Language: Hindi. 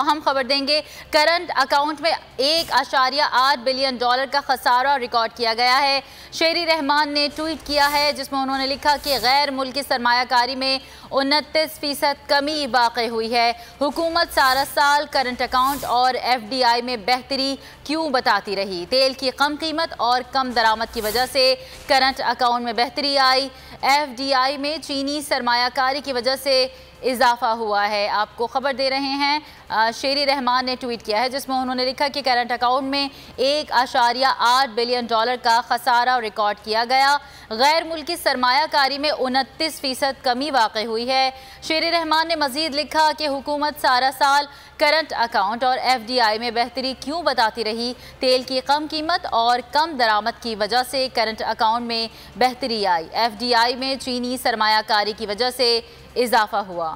हम खबर देंगे। करंट अकाउंट में $1.8 बिलियन का खसारा रिकॉर्ड किया गया है। शेरी रहमान ने ट्वीट किया है जिसमें उन्होंने लिखा कि गैर मुल्की सरमायाकारी में 29% कमी वाक़ई हुई है। हुकूमत सारा साल करंट अकाउंट और FDI में बेहतरी क्यों बताती रही? तेल की कम कीमत और कम दरामद की वजह से करंट अकाउंट में बेहतरी आई। FDI में चीनी सरमायाकारी की वजह से इजाफा हुआ है। आपको खबर दे रहे हैं, शेरी रहमान ने ट्वीट किया है जिसमें उन्होंने लिखा कि करंट अकाउंट में $1.8 बिलियन का खसारा रिकॉर्ड किया गया। गैर मुल्की सरमायाकारी में 29% कमी वाक़ई हुई है। शेरी रहमान ने मजीद लिखा कि हुकूमत सारा साल करंट अकाउंट और FDI में बेहतरी क्यों बताती रही? तेल की कम कीमत और कम दरामद की वजह से करंट अकाउंट में बेहतरी आई। FDI में चीनी सरमायाकारी की वजह से इजाफा हुआ।